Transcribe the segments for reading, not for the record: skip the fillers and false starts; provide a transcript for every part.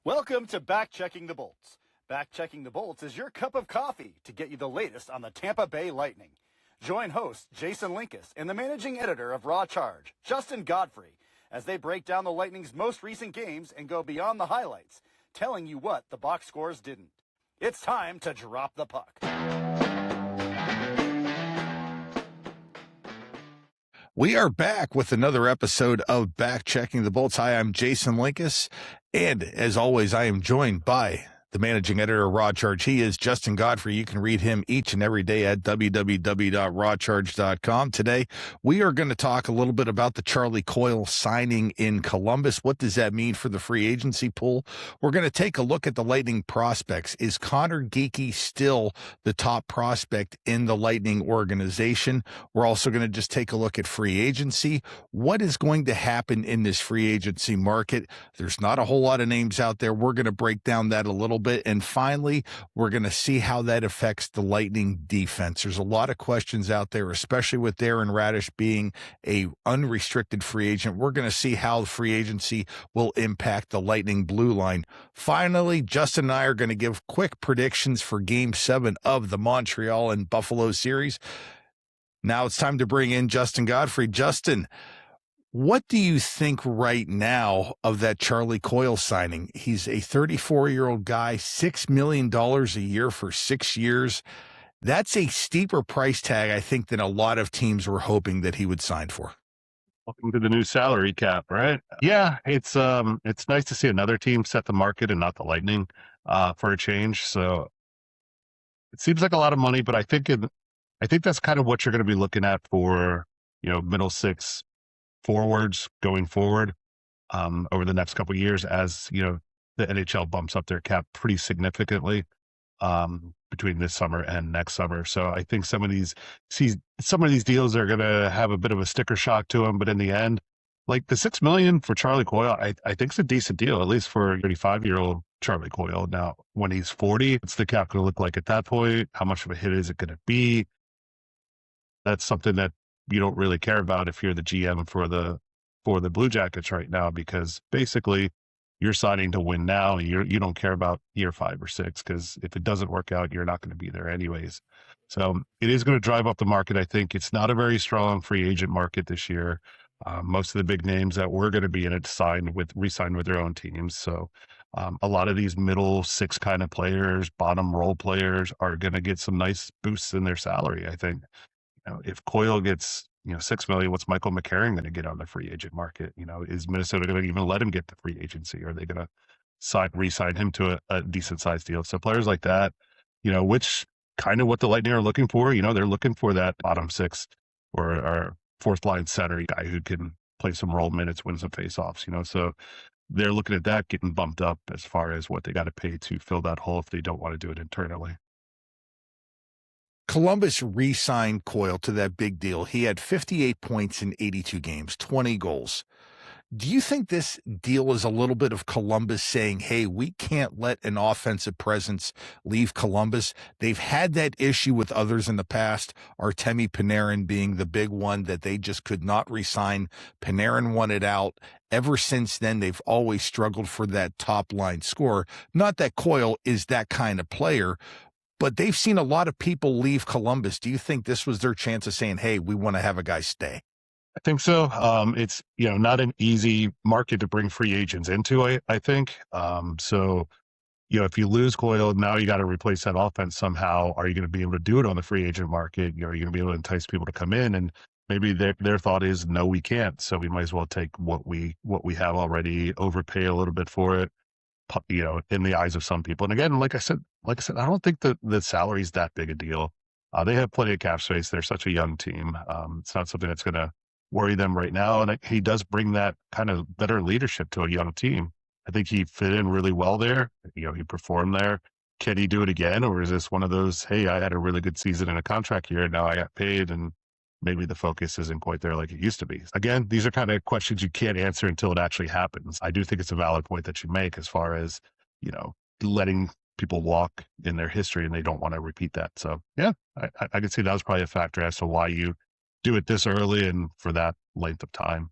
Welcome to Backchecking the Bolts. Backchecking the Bolts is your cup of coffee to get you the latest on the Tampa Bay Lightning. Join host Jason Linkus and the managing editor of Raw Charge, Justin Godfrey, as they break down the Lightning's most recent games and go beyond the highlights, telling you what the box scores didn't. It's time to drop the puck. We are back with another episode of Backchecking the Bolts. Hi, I'm Jason Linkus, and as always, I am joined by the managing editor of Raw Charge. He is Justin Godfrey. You can read him each and every day at www.rawcharge.com. Today, we are going to talk a little bit about the Charlie Coyle signing in Columbus. What does that mean for the free agency pool? We're going to take a look at the Lightning prospects. Is Connor Geekie still the top prospect in the Lightning organization? We're also going to just take a look at free agency. What is going to happen in this free agency market? There's not a whole lot of names out there. We're going to break down that a little bit. And finally, we're going to see how that affects the Lightning defense. There's a lot of questions out there, especially with Darren Radish being a unrestricted free agent. We're going to see how the free agency will impact the Lightning blue line. Finally, Justin and I are going to give quick predictions for Game 7 of the Montreal and Buffalo series. Now it's time to bring in Justin Godfrey. Justin, what do you think right now of that Charlie Coyle signing? He's a 34-year-old guy, $6 million a year for 6 years. That's a steeper price tag, I think, than a lot of teams were hoping that he would sign for. Welcome to the new salary cap, right? Yeah, it's nice to see another team set the market and not the Lightning for a change. So it seems like a lot of money, but I think that's kind of what you're going to be looking at for, middle six forwards going forward over the next couple of years, as the NHL bumps up their cap pretty significantly between this summer and next summer. So I think some of these deals are going to have a bit of a sticker shock to them, but in the end, like the $6 million for Charlie Coyle, I think it's a decent deal, at least for 35-year-old Charlie Coyle. Now, when he's 40, what's the cap going to look like at that point? How much of a hit is it going to be? That's something that you don't really care about if you're the GM for the Blue Jackets right now, because basically you're signing to win now. You don't care about year 5 or 6, because if it doesn't work out, you're not going to be there anyways. So it is going to drive up the market. I think it's not a very strong free agent market this year. Most of the big names that were going to be in it re-signed with their own teams. So a lot of these middle six kind of players, bottom role players, are going to get some nice boosts in their salary, I think. If Coyle gets, $6 million, what's Michael McCarron going to get on the free agent market? Is Minnesota going to even let him get the free agency? Or are they going to re-sign him to a decent sized deal? So players like that, which kind of what the Lightning are looking for, they're looking for that bottom six or fourth line center guy who can play some role minutes, win some faceoffs, so they're looking at that getting bumped up as far as what they got to pay to fill that hole if they don't want to do it internally. Columbus re-signed Coyle to that big deal. He had 58 points in 82 games, 20 goals. Do you think this deal is a little bit of Columbus saying, hey, we can't let an offensive presence leave Columbus? They've had that issue with others in the past, Artemi Panarin being the big one that they just could not re-sign. Panarin wanted out. Ever since then, they've always struggled for that top-line scorer. Not that Coyle is that kind of player, but they've seen a lot of people leave Columbus. Do you think this was their chance of saying, hey, we want to have a guy stay? I think so. It's, not an easy market to bring free agents into, I think. So, if you lose Coyle, now you got to replace that offense somehow. Are you going to be able to do it on the free agent market? Are you going to be able to entice people to come in? And maybe their thought is, no, we can't. So we might as well take what we have already, overpay a little bit for it, in the eyes of some people. And again, like I said, I don't think the salary is that big a deal. They have plenty of cap space. They're such a young team. It's not something that's going to worry them right now. And he does bring that kind of better leadership to a young team. I think he fit in really well there. He performed there. Can he do it again? Or is this one of those, hey, I had a really good season in a contract year, and now I got paid, and maybe the focus isn't quite there like it used to be? Again, these are kind of questions you can't answer until it actually happens. I do think it's a valid point that you make as far as, letting people walk in their history and they don't want to repeat that. So yeah, I could see that was probably a factor as to why you do it this early and for that length of time.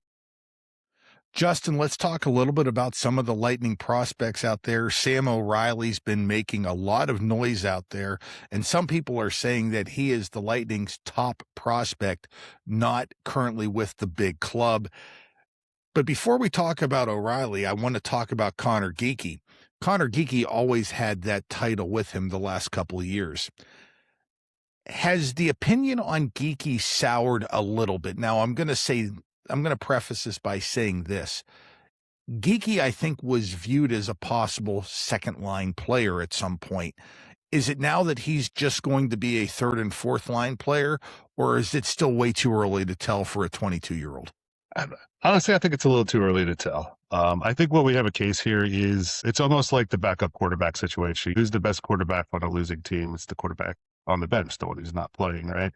Justin, let's talk a little bit about some of the Lightning prospects out there. Sam O'Reilly's been making a lot of noise out there, and some people are saying that he is the Lightning's top prospect, not currently with the big club. But before we talk about O'Reilly, I want to talk about Connor Geekie. Connor Geekie always had that title with him the last couple of years. Has the opinion on Geekie soured a little bit? Now, I'm going to preface this by saying this. Geekie, I think, was viewed as a possible second-line player at some point. Is it now that he's just going to be a third and fourth line player, or is it still way too early to tell for a 22-year-old? Honestly, I think it's a little too early to tell. I think what we have a case here is it's almost like the backup quarterback situation. Who's the best quarterback on a losing team? It's the quarterback on the bench, the one who's not playing, right?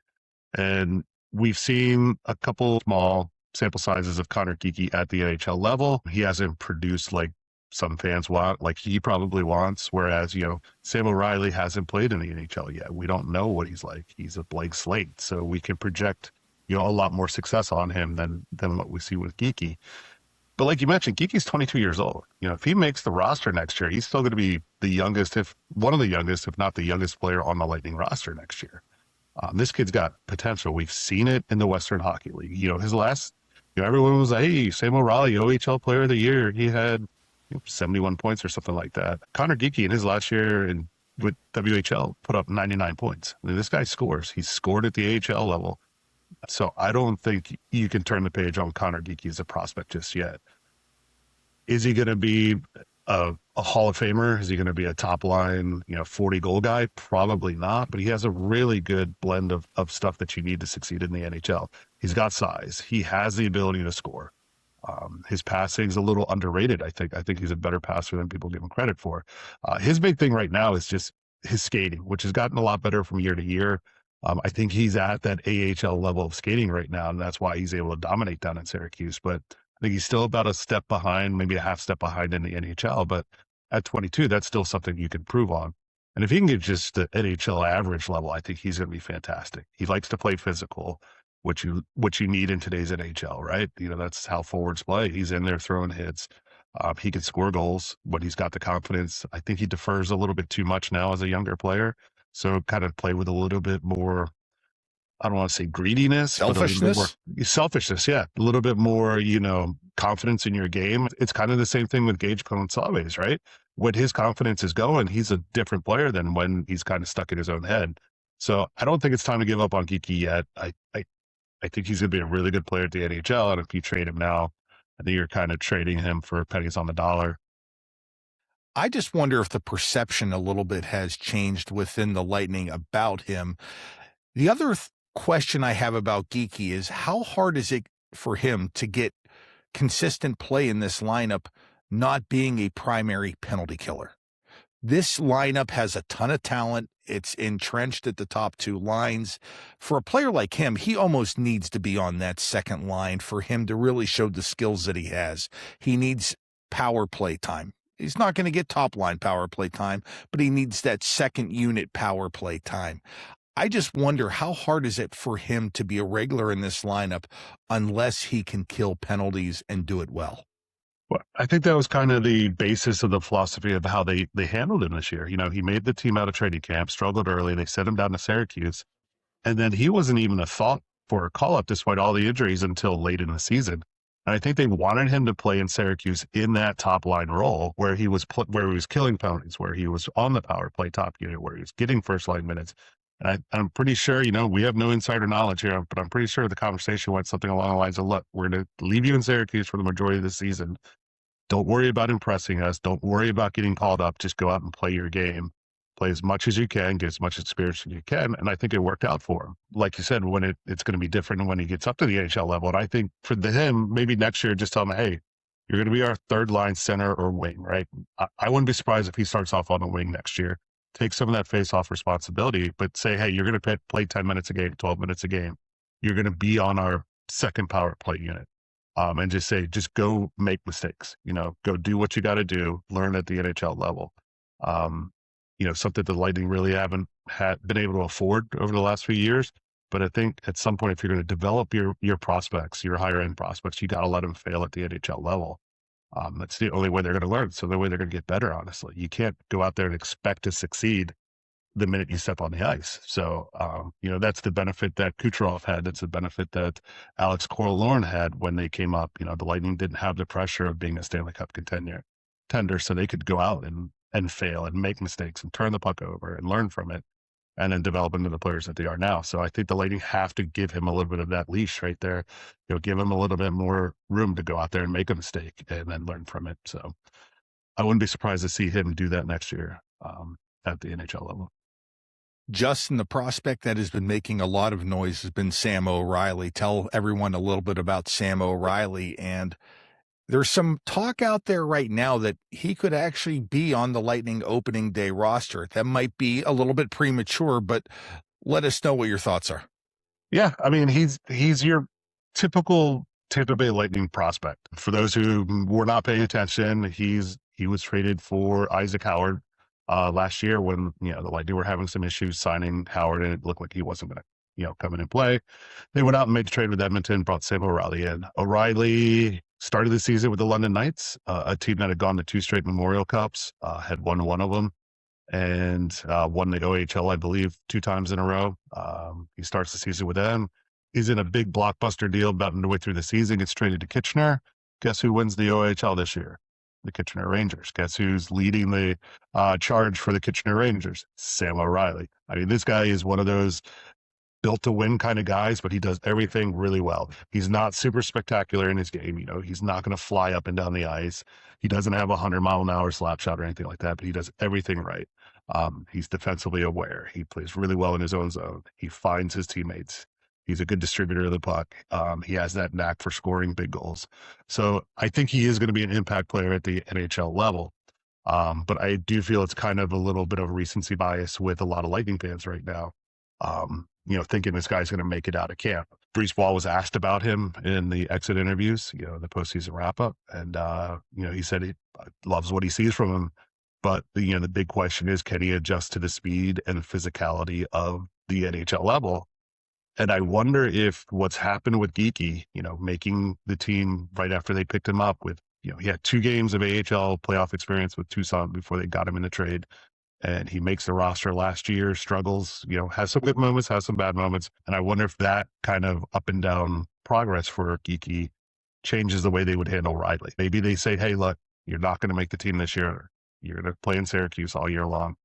And we've seen a couple small sample sizes of Connor Geekie at the NHL level. He hasn't produced like some fans want, like he probably wants, whereas, Sam O'Reilly hasn't played in the NHL yet. We don't know what he's like. He's a blank slate. So we can project, a lot more success on him than what we see with Geekie. But like you mentioned, Geekie's 22 years old. If he makes the roster next year, he's still going to be the youngest, if one of the youngest, if not the youngest player on the Lightning roster next year. This kid's got potential. We've seen it in the Western Hockey League. His last, everyone was like, hey, Sam O'Reilly, OHL Player of the Year. He had 71 points or something like that. Connor Geekie in his last year with WHL put up 99 points. I mean, this guy scores. He's scored at the AHL level. So I don't think you can turn the page on Connor Geekie as a prospect just yet. Is he going to be a Hall of Famer? Is he going to be a top line, 40 goal guy? Probably not, but he has a really good blend of stuff that you need to succeed in the NHL. He's got size. He has the ability to score. His passing is a little underrated, I think. I think he's a better passer than people give him credit for. His big thing right now is just his skating, which has gotten a lot better from year to year. I think he's at that AHL level of skating right now, and that's why he's able to dominate down in Syracuse. But I think he's still about a step behind, maybe a half step behind in the NHL. But at 22, that's still something you can prove on. And if he can get just the NHL average level, I think he's going to be fantastic. He likes to play physical, which you need in today's NHL, right? That's how forwards play. He's in there throwing hits. He can score goals when he's got the confidence. I think he defers a little bit too much now as a younger player. So kind of play with a little bit more, I don't want to say greediness. Selfishness? Selfishness, yeah. A little bit more, confidence in your game. It's kind of the same thing with Gage Gonçalves, right? When his confidence is going, he's a different player than when he's kind of stuck in his own head. So I don't think it's time to give up on Geekie yet. I think he's going to be a really good player at the NHL. And if you trade him now, I think you're kind of trading him for pennies on the dollar. I just wonder if the perception a little bit has changed within the Lightning about him. The other question I have about Geekie is how hard is it for him to get consistent play in this lineup, not being a primary penalty killer? This lineup has a ton of talent. It's entrenched at the top two lines. For a player like him, he almost needs to be on that second line for him to really show the skills that he has. He needs power play time. He's not going to get top line power play time, but he needs that second unit power play time. I just wonder how hard is it for him to be a regular in this lineup unless he can kill penalties and do it well? Well, I think that was kind of the basis of the philosophy of how they handled him this year. He made the team out of training camp, struggled early. They sent him down to Syracuse, and then he wasn't even a thought for a call-up despite all the injuries until late in the season. And I think they wanted him to play in Syracuse in that top line role where he was killing penalties, where he was on the power play top unit, where he was getting first line minutes. And I'm pretty sure, we have no insider knowledge here, but I'm pretty sure the conversation went something along the lines of, look, we're going to leave you in Syracuse for the majority of the season. Don't worry about impressing us. Don't worry about getting called up. Just go out and play your game. Play as much as you can, get as much experience as you can. And I think it worked out for him. Like you said, when it's going to be different when he gets up to the NHL level. And I think for him, maybe next year, just tell him, hey, you're going to be our third line center or wing, right? I wouldn't be surprised if he starts off on the wing next year. Take some of that face-off responsibility, but say, hey, you're going to play 10 minutes a game, 12 minutes a game. You're going to be on our second power play unit. And just say, just go make mistakes, go do what you got to do, learn at the NHL level. Something the Lightning really haven't been able to afford over the last few years. But I think at some point, if you're going to develop your prospects, your higher end prospects, you got to let them fail at the NHL level. That's the only way they're going to learn. So the way they're going to get better, honestly. You can't go out there and expect to succeed the minute you step on the ice. So, that's the benefit that Kucherov had. That's the benefit that Alex Coyle had when they came up. The Lightning didn't have the pressure of being a Stanley Cup contender, so they could go out and fail and make mistakes and turn the puck over and learn from it and then develop into the players that they are now. So I think the Lightning have to give him a little bit of that leash right there. Give him a little bit more room to go out there and make a mistake and then learn from it. So I wouldn't be surprised to see him do that next year at the NHL level. Justin, the prospect that has been making a lot of noise has been Sam O'Reilly. Tell everyone a little bit about Sam O'Reilly. And there's some talk out there right now that he could actually be on the Lightning opening day roster. That might be a little bit premature, but let us know what your thoughts are. Yeah, I mean, he's your typical Tampa Bay Lightning prospect. For those who were not paying attention, he was traded for Isaac Howard last year when the Lightning were having some issues signing Howard, and it looked like he wasn't going to come in and play. They went out and made a trade with Edmonton, brought Sam O'Reilly in. O'Reilly started the season with the London Knights, a team that had gone to 2 straight Memorial Cups, had won one of them, and won the OHL, I believe, 2 times in a row. He starts the season with them. He's in a big blockbuster deal about midway through the season, gets traded to Kitchener. Guess who wins the OHL this year? The Kitchener Rangers. Guess who's leading the charge for the Kitchener Rangers? Sam O'Reilly. I mean, this guy is one of those built to win kind of guys, but he does everything really well. He's not super spectacular in his game. He's not going to fly up and down the ice. He doesn't have a 100-mile-an-hour slap shot or anything like that, but he does everything right. He's defensively aware. He plays really well in his own zone. He finds his teammates. He's a good distributor of the puck. He has that knack for scoring big goals. So I think he is going to be an impact player at the NHL level. But I do feel it's kind of a little bit of recency bias with a lot of Lightning fans right now, thinking this guy's going to make it out of camp. Brees Ball was asked about him in the exit interviews, the postseason wrap-up, and, he said he loves what he sees from him. But, the big question is, can he adjust to the speed and physicality of the NHL level? And I wonder if what's happened with Geekie, making the team right after they picked him up with, he had 2 games of AHL playoff experience with Tucson before they got him in the trade. And he makes the roster last year, struggles, has some good moments, has some bad moments. And I wonder if that kind of up and down progress for Geekie changes the way they would handle Riley. Maybe they say, hey, look, you're not going to make the team this year. You're going to play in Syracuse all year long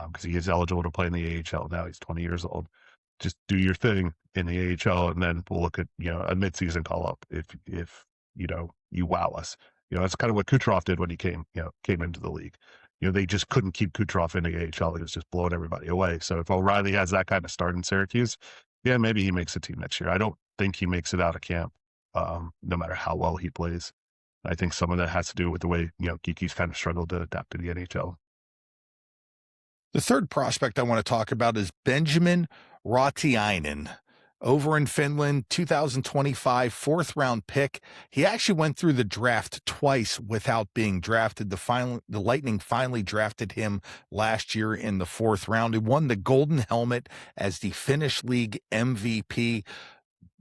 because he is eligible to play in the AHL now. He's 20 years old. Just do your thing in the AHL, and then we'll look at, a midseason call-up if you wow us. That's kind of what Kucherov did when he came into the league. They just couldn't keep Kucherov in the AHL. He was just blowing everybody away. So if O'Reilly has that kind of start in Syracuse, yeah, maybe he makes the team next year. I don't think he makes it out of camp, no matter how well he plays. I think some of that has to do with the way, Geekie's kind of struggled to adapt to the NHL. The third prospect I want to talk about is Benjamin Rautiainen. Over in Finland, 2025 4th-round pick. He actually went through the draft twice without being drafted. The Lightning finally drafted him last year in the 4th round. He won the Golden Helmet as the Finnish League MVP.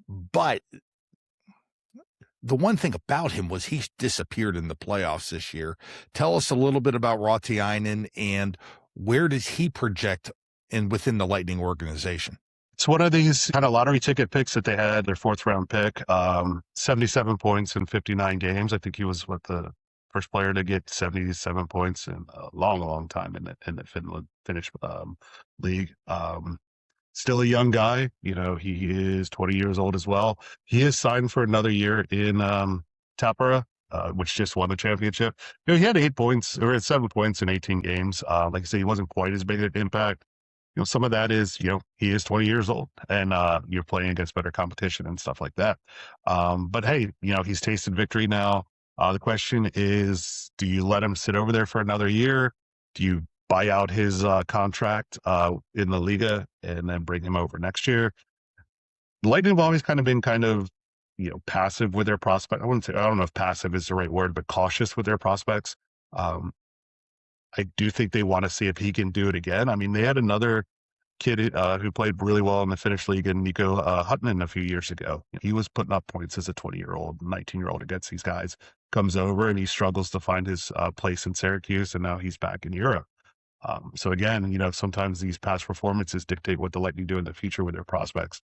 But the one thing about him was he disappeared in the playoffs this year. Tell us a little bit about Rautiainen and where does he project within the Lightning organization? It's one of these kind of lottery ticket picks that they had, their 4th-round pick, 77 points in 59 games. I think he was the first player to get 77 points in a long, long time in the Finnish league. Still a young guy. He is 20 years old as well. He is signed for another year in Tappara, which just won the championship. He had 7 points in 18 games. Like I say, he wasn't quite as big an impact. Some of that is, he is 20 years old and you're playing against better competition and stuff like that. But hey, he's tasted victory now. The question is, do you let him sit over there for another year? Do you buy out his contract in the Liga and then bring him over next year? The Lightning have always been passive with their prospect. I don't know if passive is the right word, but cautious with their prospects. I do think they want to see if he can do it again. I mean, they had another kid who played really well in the Finnish league, and Nico Huttunen a few years ago. He was putting up points as a 20-year-old, 19-year-old against these guys. Comes over and he struggles to find his place in Syracuse, and now he's back in Europe. So again, sometimes these past performances dictate what the Lightning do in the future with their prospects.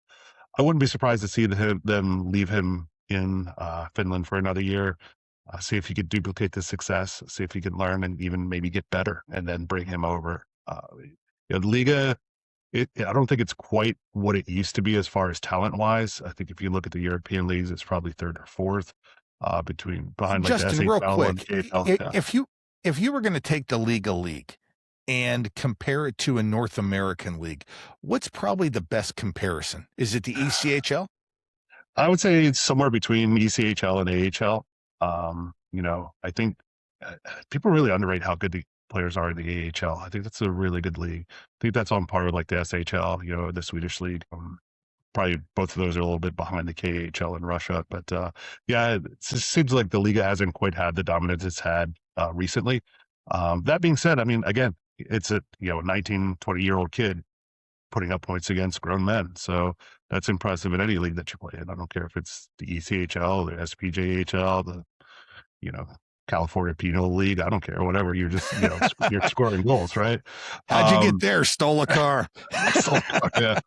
I wouldn't be surprised to see them leave him in Finland for another year. See if he could duplicate the success, see if he can learn and even maybe get better, and then bring him over. The Liga, I don't think it's quite what it used to be as far as talent-wise. I think if you look at the European leagues, it's probably third or fourth behind like Justin, the real SHL quick, and KHL. Yeah. if you were going to take the Liga league and compare it to a North American league, what's probably the best comparison? Is it the ECHL? I would say it's somewhere between ECHL and AHL. I think people really underrate how good the players are in the AHL. I think that's a really good league. I think that's on par with like the SHL, the Swedish league. Probably both of those are a little bit behind the KHL in Russia, but yeah, it seems like the Liga hasn't quite had the dominance it's had recently. That being said, I mean, again, it's a 19, 20-year-old kid putting up points against grown men. So that's impressive in any league that you play in. I don't care if it's the ECHL, the SPJHL, the, California Penal League. I don't care, whatever. You're just, you're scoring goals, right? How'd you get there? Stole a car. Yeah.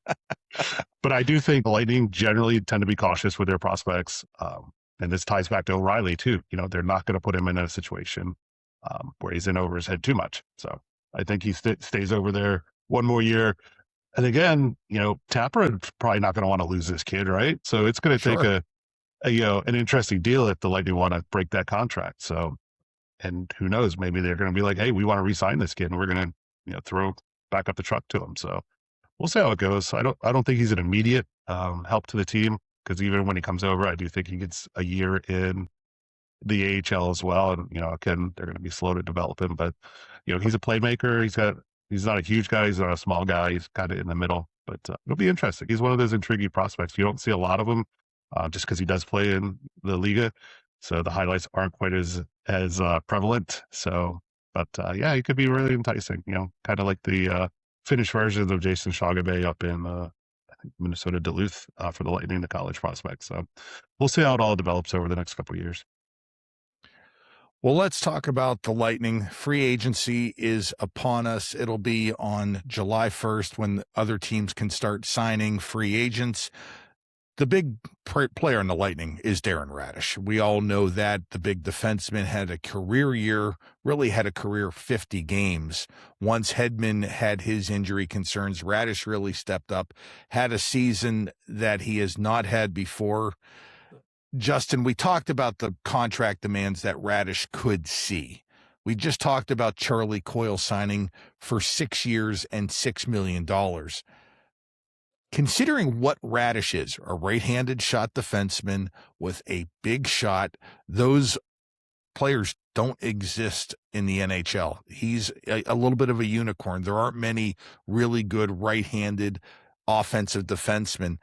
But I do think the Lightning generally tend to be cautious with their prospects. And this ties back to O'Reilly too. They're not going to put him in a situation where he's in over his head too much. So I think he stays over there one more year. And again, Tampa is probably not going to want to lose this kid, right? So it's going to take an interesting deal if the Lightning want to break that contract. So, and who knows, maybe they're going to be like, hey, we want to re-sign this kid and we're going to, throw back up the truck to him. So we'll see how it goes. I don't think he's an immediate help to the team, because even when he comes over, I do think he gets a year in the AHL as well. And, again, they're going to be slow to develop him, but, he's a playmaker. He's not a huge guy. He's not a small guy. He's kind of in the middle, but it'll be interesting. He's one of those intriguing prospects. You don't see a lot of them just because he does play in the Liga. So the highlights aren't quite as prevalent. So, but yeah, he could be really enticing, kind of like the Finnish versions of Jason Shagabe up in I think Minnesota Duluth for the Lightning, the college prospects. So we'll see how it all develops over the next couple of years. Well, let's talk about the Lightning. Free agency is upon us. It'll be on July 1st when other teams can start signing free agents. The big player in the Lightning is Darren Radish. We all know that. The big defenseman had a career year, really had a career 50 games. Once Hedman had his injury concerns, Radish really stepped up, had a season that he has not had before. Justin, we talked about the contract demands that Radish could see. We just talked about Charlie Coyle signing for 6 years and $6 million. Considering what Radish is, a right-handed shot defenseman with a big shot, those players don't exist in the NHL. He's a little bit of a unicorn. There aren't many really good right-handed offensive defensemen.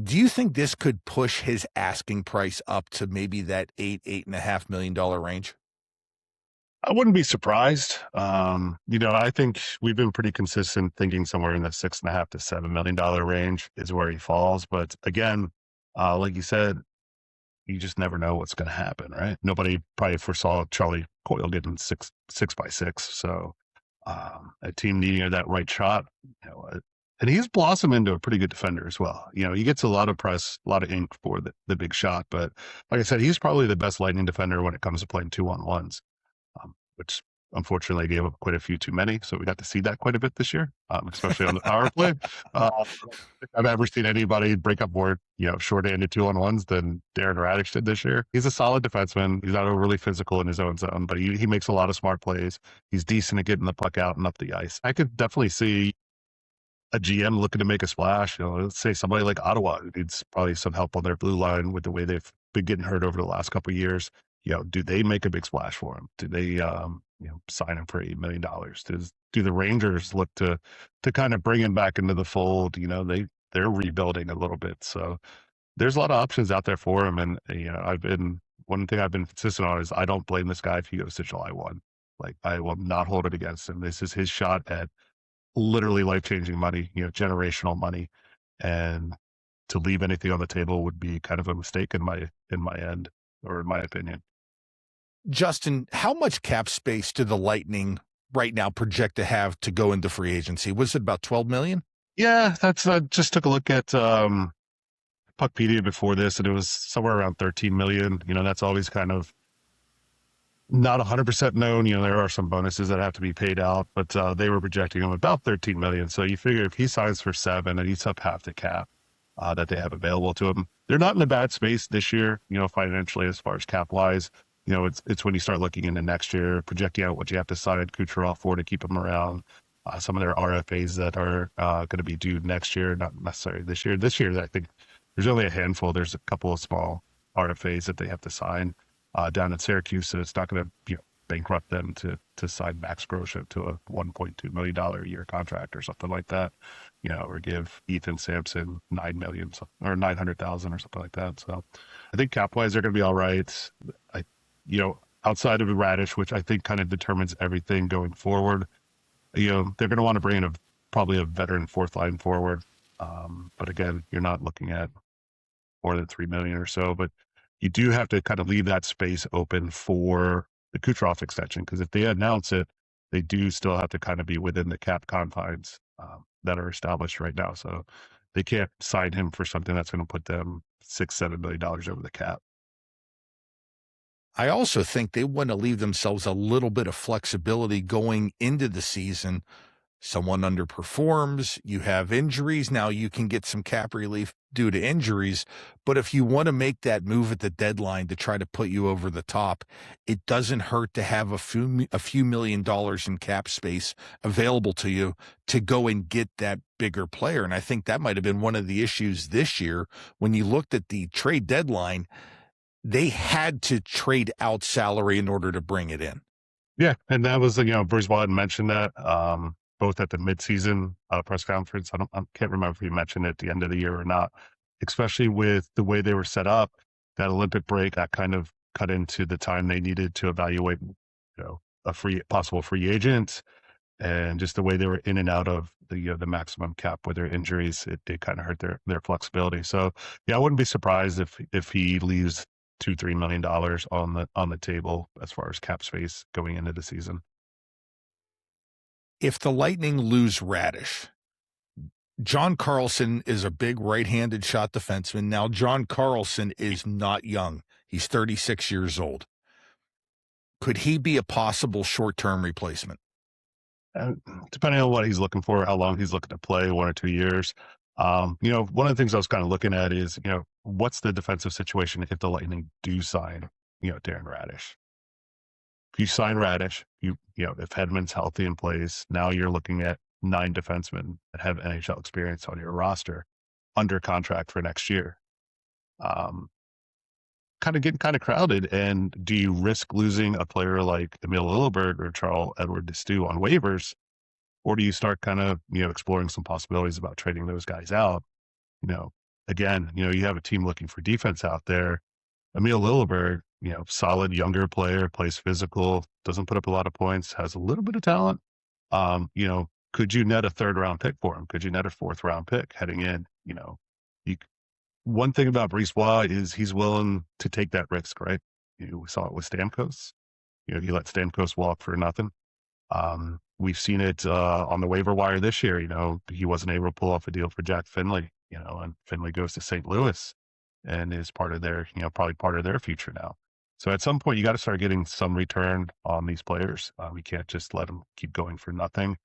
Do you think this could push his asking price up to maybe that $8.5 million range? I wouldn't be surprised. I think we've been pretty consistent thinking somewhere in the $6.5 to $7 million range is where he falls. But again, like you said, you just never know what's going to happen, right? Nobody probably foresaw Charlie Coyle getting six by six. So a team needing that right shot, and he's blossomed into a pretty good defender as well. He gets a lot of press, a lot of ink for the big shot. But like I said, he's probably the best Lightning defender when it comes to playing 2-on-1s, which unfortunately gave up quite a few too many. So we got to see that quite a bit this year, especially on the power play. I've ever seen anybody break up more, short-handed 2-on-1s than Darren Radish did this year. He's a solid defenseman. He's not overly physical in his own zone, but he makes a lot of smart plays. He's decent at getting the puck out and up the ice. I could definitely see a GM looking to make a splash. Let's say somebody like Ottawa who needs probably some help on their blue line with the way they've been getting hurt over the last couple of years. Do they make a big splash for him? Do they, sign him for $8 million? Do the Rangers look to kind of bring him back into the fold? They're rebuilding a little bit. So there's a lot of options out there for him. And, one thing I've been consistent on is I don't blame this guy if he goes to July 1. Like, I will not hold it against him. This is his shot at literally life-changing money, generational money. And to leave anything on the table would be kind of a mistake in my end, or in my opinion. Justin, how much cap space do the Lightning right now project to have to go into free agency? Was it about 12 million? Yeah, that's just took a look at Puckpedia before this, and it was somewhere around 13 million. That's always kind of not 100% known. There are some bonuses that have to be paid out, but they were projecting him about 13 million. So you figure if he signs for 7 and he's up half the cap that they have available to him, they're not in a bad space this year, financially, as far as cap wise. It's when you start looking into next year, projecting out what you have to sign Kucherov for to keep him around. Some of their RFAs that are going to be due next year, not necessarily this year. This year, I think there's only a handful. There's a couple of small RFAs that they have to sign down at Syracuse, so it's not going to bankrupt them to sign Max Groshek to a $1.2 million a year contract or something like that, or give Ethan Sampson $9 million or $900,000 or something like that. So I think cap wise they're going to be all right. Outside of Radish, which I think kind of determines everything going forward, they're going to want to bring in probably a veteran fourth line forward. But again, you're not looking at more than 3 million or so, but you do have to kind of leave that space open for the Kucherov extension, because if they announce it, they do still have to kind of be within the cap confines that are established right now. So they can't sign him for something that's going to put them $6-7 million over the cap. I also think they want to leave themselves a little bit of flexibility going into the season. Someone underperforms, you have injuries. Now you can get some cap relief due to injuries. But if you want to make that move at the deadline to try to put you over the top, it doesn't hurt to have a few $1 million in cap space available to you to go and get that bigger player. And I think that might have been one of the issues this year when you looked at the trade deadline. They had to trade out salary in order to bring it in. Yeah, and that was, Bruce Watt mentioned that both at the midseason press conference. I can't remember if he mentioned it at the end of the year or not, especially with the way they were set up. That Olympic break got kind of cut into the time they needed to evaluate, a possible free agent, and just the way they were in and out of the maximum cap with their injuries, it kind of hurt their flexibility. So yeah, I wouldn't be surprised if he leaves $2-3 million on the table as far as cap space going into the season. If the Lightning lose Radish, John Carlson is a big right-handed shot defenseman. Now, John Carlson is not young. He's 36 years old. Could he be a possible short-term replacement? Depending on what he's looking for, how long he's looking to play, 1 or 2 years. One of the things I was kind of looking at is, what's the defensive situation if the Lightning do sign, Darren Radish? If you sign Radish, if Hedman's healthy and plays, now you're looking at 9 defensemen that have NHL experience on your roster under contract for next year. Kind of getting kind of crowded. And do you risk losing a player like Emil Lilleberg or Charles Edward Destu on waivers? Or do you start kind of, exploring some possibilities about trading those guys out? Again, you have a team looking for defense out there. Emil Lilleberg, solid younger player, plays physical, doesn't put up a lot of points, has a little bit of talent. Could you net a 3rd round pick for him? Could you net a 4th round pick heading in? One thing about Brisebois is he's willing to take that risk, right? We saw it with Stamkos. He let Stamkos walk for nothing. We've seen it on the waiver wire this year. He wasn't able to pull off a deal for Jack Finley, and Finley goes to St. Louis and is part of their, probably part of their future now. So at some point, you got to start getting some return on these players. We can't just let them keep going for nothing,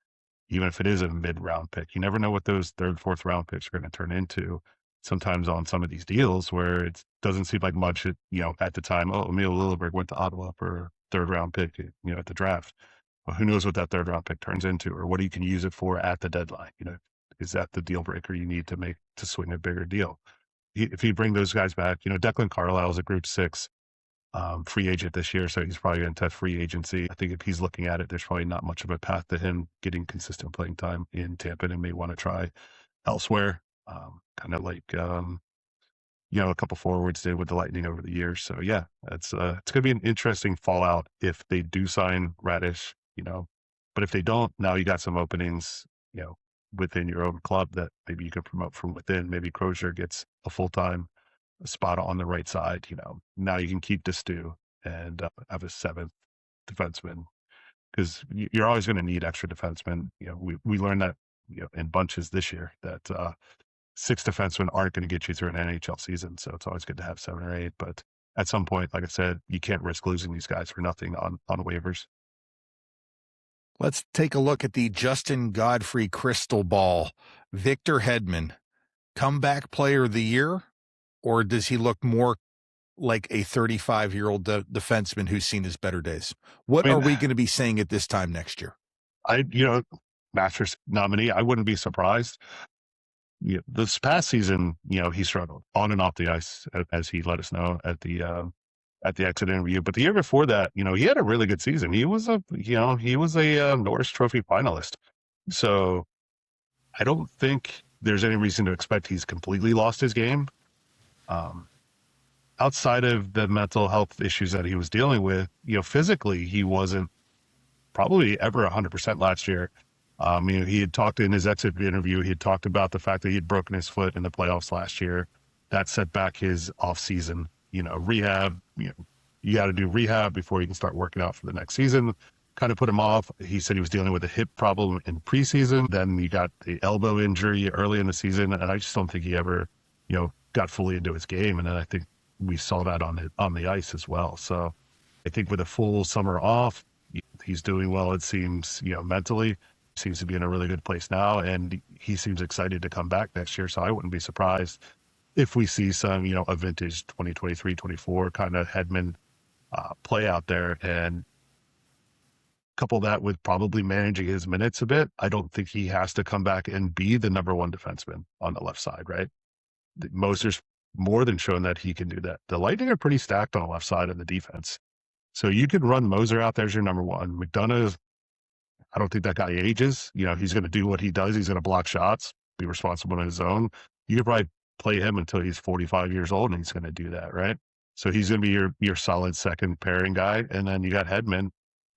even if it is a mid-round pick. You never know what those 3rd, 4th round picks are going to turn into. Sometimes on some of these deals where it doesn't seem like much, at the time. Oh, Emil Lilleberg went to Ottawa for a 3rd round pick, at the draft. Well, who knows what that 3rd round pick turns into, or what you can use it for at the deadline? Is that the deal breaker you need to swing a bigger deal? If you bring those guys back, Declan Carlisle is a Group 6 free agent this year, so he's probably going to test free agency. I think if he's looking at it, there's probably not much of a path to him getting consistent playing time in Tampa, and may want to try elsewhere, kind of like a couple forwards did with the Lightning over the years. So yeah, it's going to be an interesting fallout if they do sign Radish. But if they don't, now you got some openings, within your own club that maybe you can promote from within. Maybe Crozier gets a full-time spot on the right side. Now you can keep Destu and have a seventh defenseman, because you're always going to need extra defensemen. We learned that in bunches this year that six defensemen aren't going to get you through an NHL season. So it's always good to have 7 or 8. But at some point, like I said, you can't risk losing these guys for nothing on waivers. Let's take a look at the Justin Godfrey crystal ball. Victor Hedman, comeback player of the year, or does he look more like a 35-year-old defenseman who's seen his better days? What are we going to be saying at this time next year? Masters nominee, I wouldn't be surprised. This past season, he struggled on and off the ice, as he let us know at the exit interview. But the year before that, he had a really good season. He was a Norris Trophy finalist. So I don't think there's any reason to expect he's completely lost his game. Outside of the mental health issues that he was dealing with, physically, he wasn't probably ever 100% last year. He had talked in his exit interview, he had talked about the fact that he had broken his foot in the playoffs last year. That set back his offseason, rehab. You got to do rehab before you can start working out for the next season. Kind of put him off. He said he was dealing with a hip problem in preseason. Then he got the elbow injury early in the season. And I just don't think he ever, got fully into his game. And then I think we saw that on the ice as well. So I think with a full summer off, he's doing well, it seems, mentally. Seems to be in a really good place now, and he seems excited to come back next year. So I wouldn't be surprised if we see some, a vintage 2023, 24 kind of Hedman play out there, and couple that with probably managing his minutes a bit. I don't think he has to come back and be the number one defenseman on the left side, right? Moser's more than shown that he can do that. The Lightning are pretty stacked on the left side of the defense. So you could run Moser out there as your number one. McDonough, I don't think that guy ages. He's going to do what he does. He's going to block shots, be responsible in his own. You could probably play him until he's 45 years old, and he's going to do that, right? So he's going to be your solid second pairing guy. And then you got Hedman.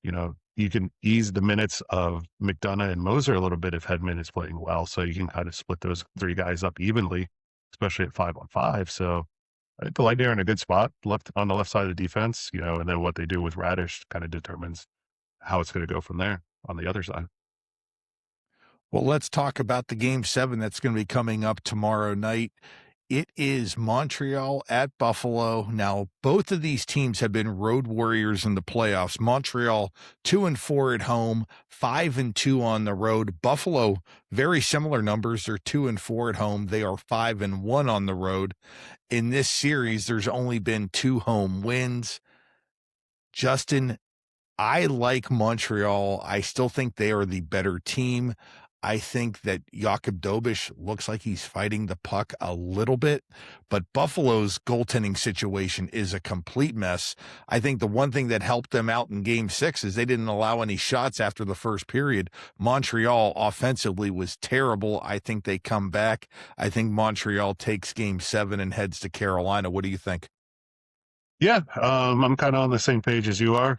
You can ease the minutes of McDonough and Moser a little bit if Hedman is playing well. So you can kind of split those three guys up evenly, especially at 5-on-5. So I think the Lightning are in a good spot on the left side of the defense, and then what they do with Radish kind of determines how it's going to go from there on the other side. Well, let's talk about the Game 7 that's going to be coming up tomorrow night. It is Montreal at Buffalo. Now, both of these teams have been road warriors in the playoffs. Montreal 2-4 at home, 5-2 on the road. Buffalo, very similar numbers. They're 2-4 at home. They are 5-1 on the road. In this series, there's only been 2 home wins. Justin, I like Montreal. I still think they are the better team. I think that Jakub Dobeš looks like he's fighting the puck a little bit, but Buffalo's goaltending situation is a complete mess. I think the one thing that helped them out in Game 6 is they didn't allow any shots after the first period. Montreal offensively was terrible. I think they come back. I think Montreal takes Game 7 and heads to Carolina. What do you think? Yeah, I'm kind of on the same page as you are.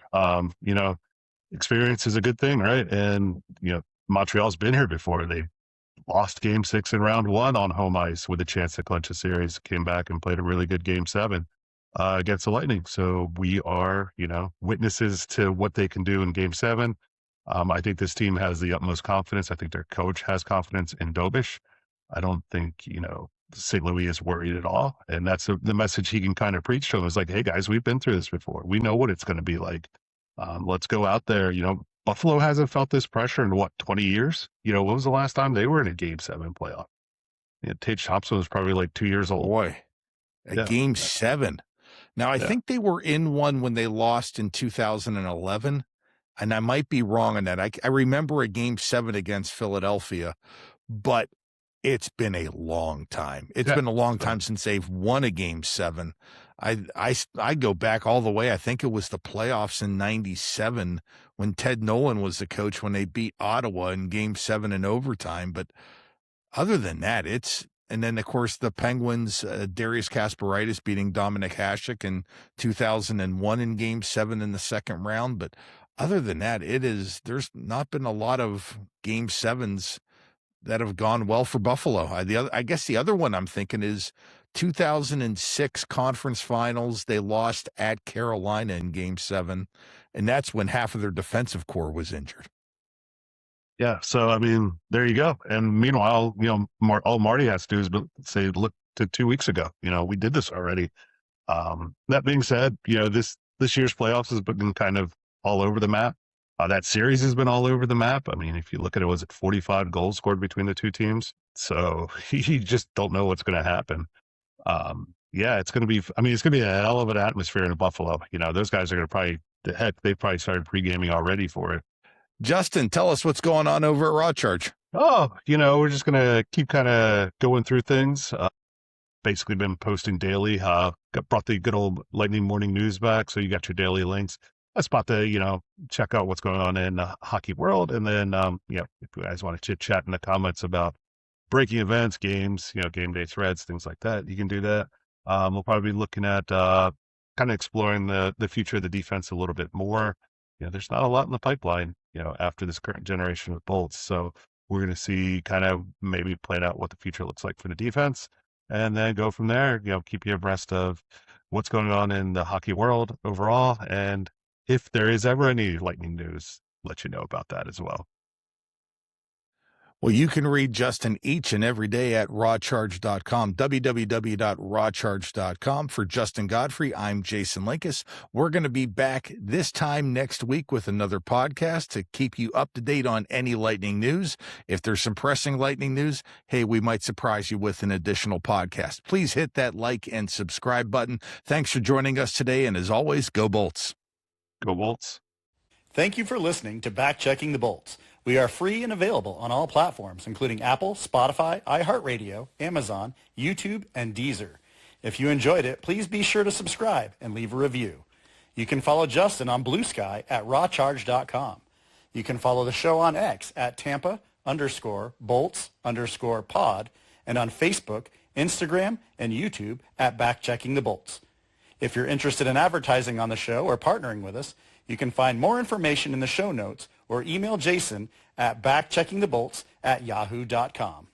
Experience is a good thing, right? And, Montreal's been here before. They lost Game 6 in round 1 on home ice with a chance to clinch a series, came back and played a really good Game 7 against the Lightning. So we are, witnesses to what they can do in Game 7. I think this team has the utmost confidence. I think their coach has confidence in Dobeš. I don't think, St. Louis is worried at all. And that's the message he can kind of preach to them is like, hey, guys, we've been through this before. We know what it's going to be like. Let's go out there. Buffalo hasn't felt this pressure in 20 years? When was the last time they were in a Game 7 playoff? Tage Thompson was probably like 2 years old. Boy, Game 7. Now, I think they were in one when they lost in 2011, and I might be wrong on that. I remember a Game 7 against Philadelphia, but it's been a long time. It's been a long time since they've won a Game 7. I go back all the way. I think it was the playoffs in 97 when Ted Nolan was the coach when they beat Ottawa in Game 7 in overtime. But other than that, and then of course the Penguins, Darius Kasparaitis beating Dominik Hasek in 2001 in Game 7 in the second round. But other than that, there's not been a lot of Game 7s that have gone well for Buffalo. I guess the other one I'm thinking is 2006 conference finals. They lost at Carolina in Game 7, and that's when half of their defensive core was injured. Yeah. So, I mean, there you go. And meanwhile, all Marty has to do is say, look to 2 weeks ago. We did this already. That being said, this year's playoffs has been kind of all over the map. That series has been all over the map. I mean, if you look at it, was it 45 goals scored between the two teams? So you just don't know what's going to happen. Yeah, it's going to be, it's going to be a hell of an atmosphere in Buffalo. Those guys are going to they probably started pre-gaming already for it. Justin, tell us what's going on over at Raw Charge. Oh, we're just going to keep kind of going through things. Basically been posting daily. Brought the good old Lightning morning news back. So you got your daily links. A spot to, check out what's going on in the hockey world. And then, if you guys want to chit chat in the comments about breaking events, games, game day threads, things like that, you can do that. We'll probably be looking at kind of exploring the future of the defense a little bit more. There's not a lot in the pipeline, after this current generation of Bolts. So we're going to see kind of maybe plan out what the future looks like for the defense and then go from there, keep you abreast of what's going on in the hockey world overall. And if there is ever any Lightning news, let you know about that as well. Well, you can read Justin each and every day at rawcharge.com, www.rawcharge.com. For Justin Godfrey, I'm Jason Linkus. We're going to be back this time next week with another podcast to keep you up to date on any Lightning news. If there's some pressing Lightning news, hey, we might surprise you with an additional podcast. Please hit that like and subscribe button. Thanks for joining us today, and as always, go Bolts. Go Bolts. Thank you for listening to Backchecking the Bolts. We are free and available on all platforms, including Apple, Spotify, iHeartRadio, Amazon, YouTube, and Deezer. If you enjoyed it, please be sure to subscribe and leave a review. You can follow Justin on Blue Sky at rawcharge.com. You can follow the show on X at Tampa_Bolts_pod and on Facebook, Instagram, and YouTube at Backchecking the Bolts. If you're interested in advertising on the show or partnering with us, you can find more information in the show notes or email Jason at backcheckingthebolts@yahoo.com.